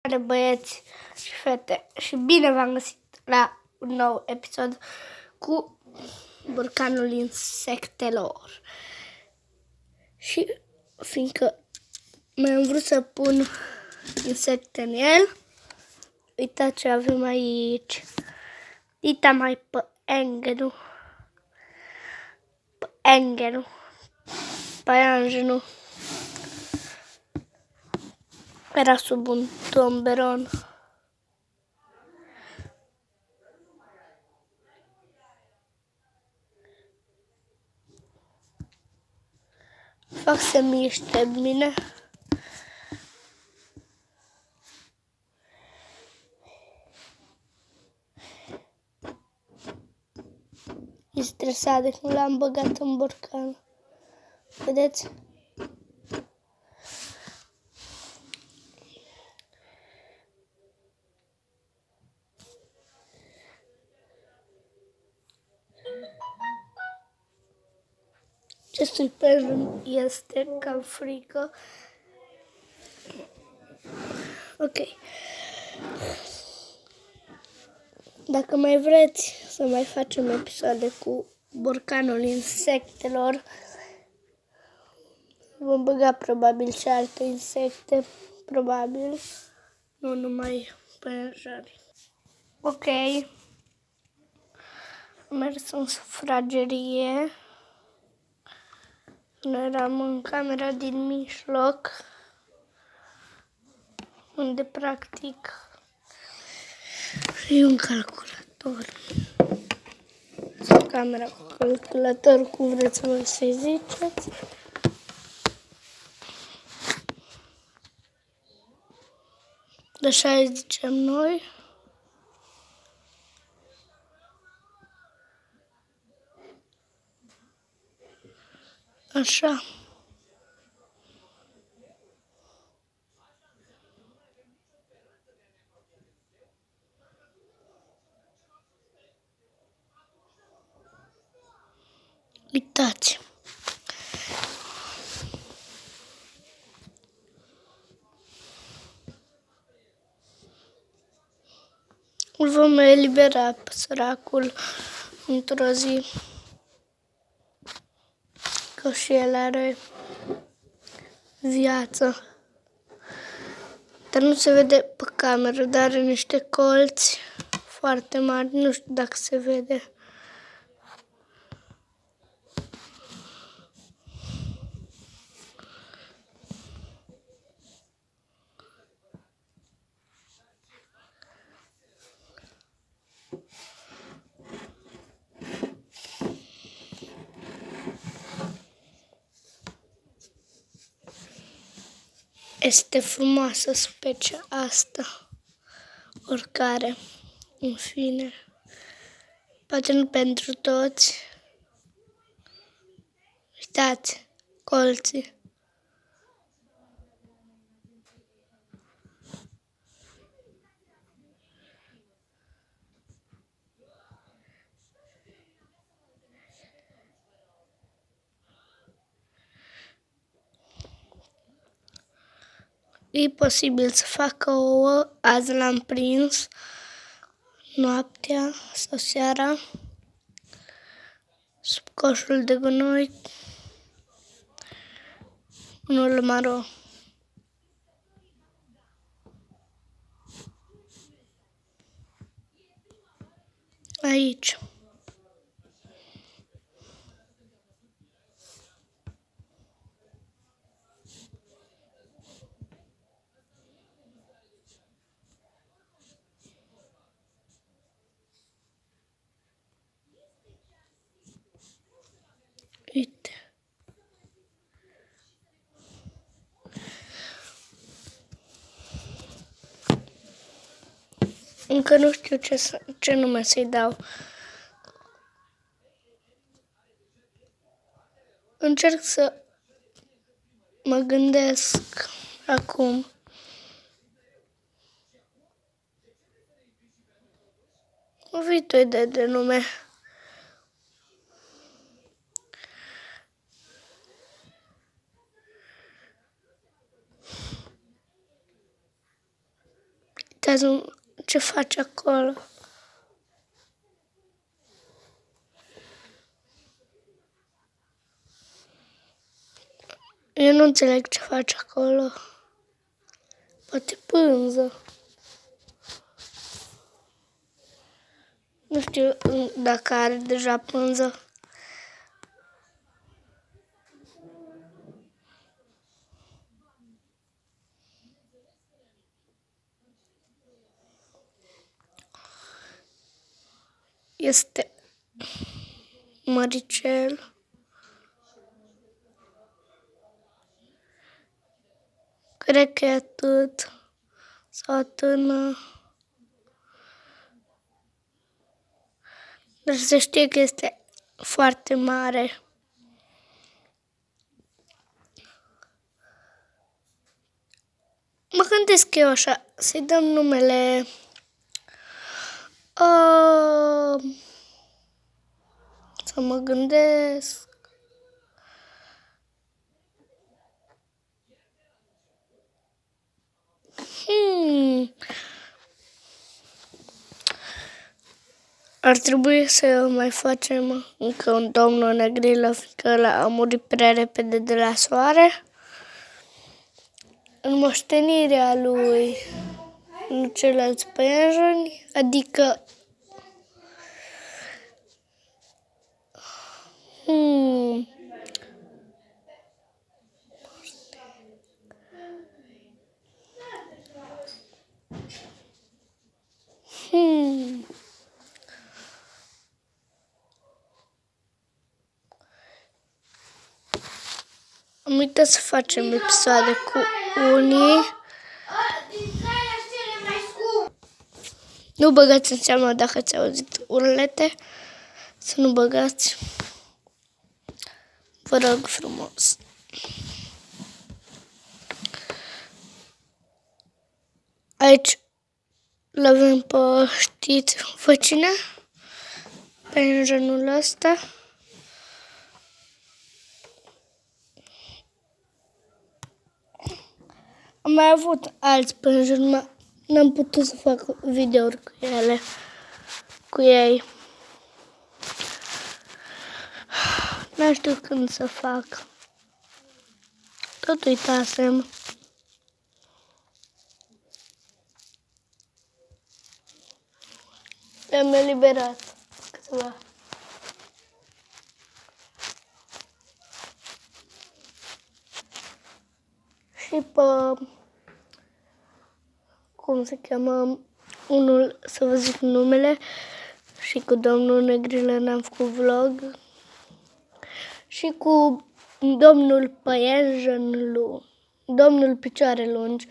Salutare băieți și fete și bine v-am găsit la un nou episod cu borcanul insectelor. Și fiindcă mi-am vrut să pun insecte în el, uitați ce avem aici. Dita mai pe engenu, paianjenul. Era sub un tomberon. Fac să miște bine. E stresat de când l-am băgat în borcan. Vedeți? Acestui penjun este cam frică. Ok. Dacă mai vreți să mai facem episoade cu borcanul insectelor, vom băga probabil și alte insecte, probabil, nu numai penjari. Ok. Am mers în sufragerie. Noi eram în camera din mijloc, unde practic e un calculator. Sau camera cu calculator, cum vreți să să-i ziceți. Așa îi zicem noi. Așa. Uitați. Îl vom elibera pe săracul într-o zi. Că și el are viață. Dar nu se vede pe cameră, dar are niște colți foarte mari. Nu știu dacă se vede. Este frumoasă specia asta. Oricare. În fine. Poate nu pentru toți. Uitați, colții. E posibil să facă ouă, azi l-am prins, noaptea sau seara, sub coșul de gunoi, unul maro. Aici. Uite. Încă nu știu ce nume să-i dau. Încerc să mă gândesc acum. O fi tu idee de nume. Uitați ce face acolo. Eu nu înțeleg ce face acolo. Poate pânză. Nu știu dacă are deja pânză. Este măricel. Cred că e atât. Sau atât. Dar să știe că este foarte mare. Mă gândesc eu așa, să-i dăm numele... Să mă gândesc... Ar trebui să mai facem încă un domnul Negrilă, fiindcă ăla a murit prea repede de la soare. În moștenirea lui ceilalți păianjeni, adică am uitat să facem episoade cu unii. Nu băgați în seamă dacă ați auzit urlete. Să nu băgați. Vă rog frumos. Aici l-avem pe, știți, vă cine? Pe genul ăsta. Am mai avut alți pânjeni, n-am putut să fac videouri cu ei. Nu știu când să fac. Tot uitasem. Le-am eliberat câteva. Și pe, cum se cheamă, unul, să vă zic numele, și cu domnul Negrilă n-am făcut vlog. Și cu domnul păianjen, domnul picioare lungi.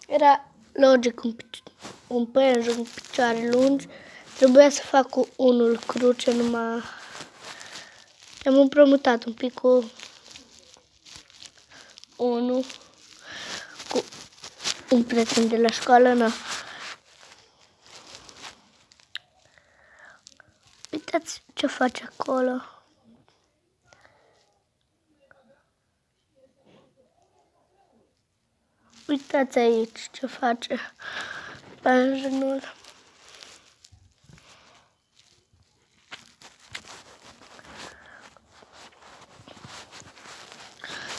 Era logic un păianjen cu picioare lungi. Trebuia să fac cu unul cruce, numai am împrumutat un pic cu unul, cu un prieten de la școală, na. Uitați ce face acolo. Uitați aici ce face păianjenul.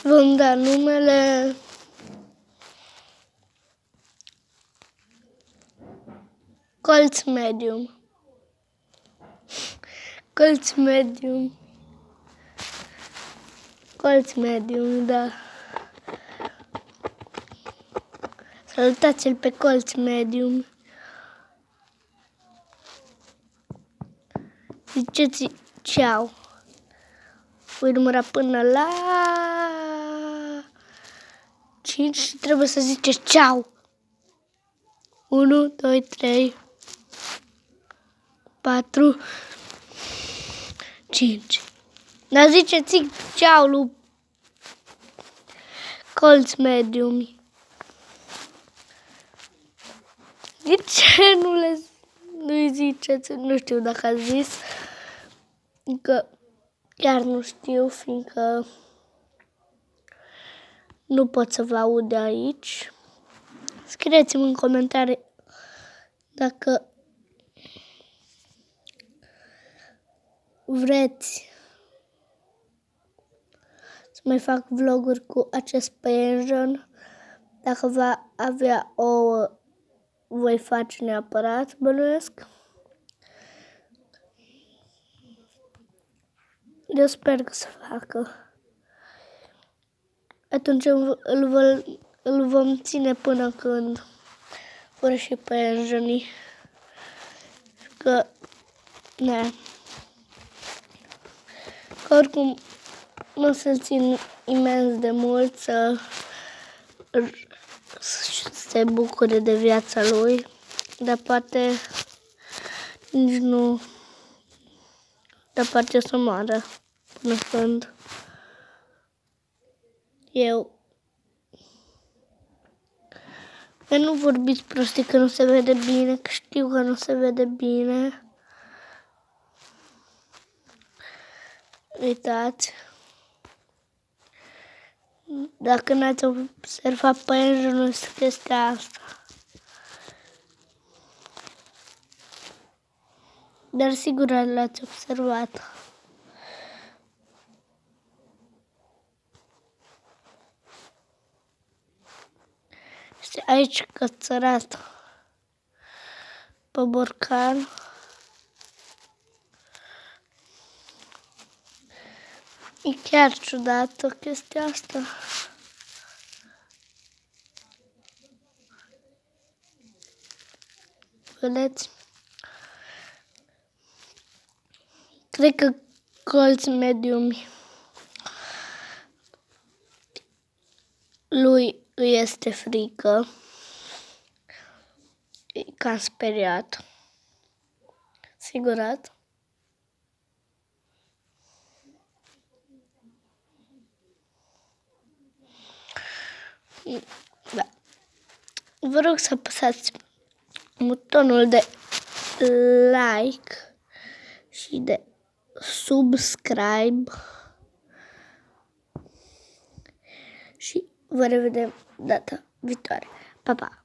Vom da numele Colț Medium. Colț Medium. Colț Medium, da. Salutați-l pe Colț Medium. Ziceți ceau. Voi număra până la 5 și trebuie să ziceți ceau. 1, 2, 3, 4, 5. Dar ziceți ceau lui Colț Medium. De ce nu-i ziceți? Nu știu dacă ați zis. Că chiar nu știu, fiindcă nu pot să vă aud de aici. Scrieți-mi în comentarii Dacă vreți să mai fac vloguri cu acest păianjen, dacă va avea ouă, voi face neapărat, bănuiesc. Eu sper că să facă. Atunci îl vom ține până când vor și păianjenii. Că, ne. Că oricum nu se țin imens de mult să se bucure de viața lui, dar poate nici nu, dar poate să moară până când eu. Nu vorbiți prostii că nu se vede bine, că știu că nu se vede bine. Uitați. Dacă n-ați observat păianjenul, este chestia asta. Dar sigur l-ați observat. Este aici cățărat pe borcan. E chiar ciudată chestia asta. Vedeți? Cred că colți mediumi lui îi este frică. E cam speriat. Sigurat. Da. Vă rog să apăsați butonul de like și de subscribe și vă revedem data viitoare. Pa, pa!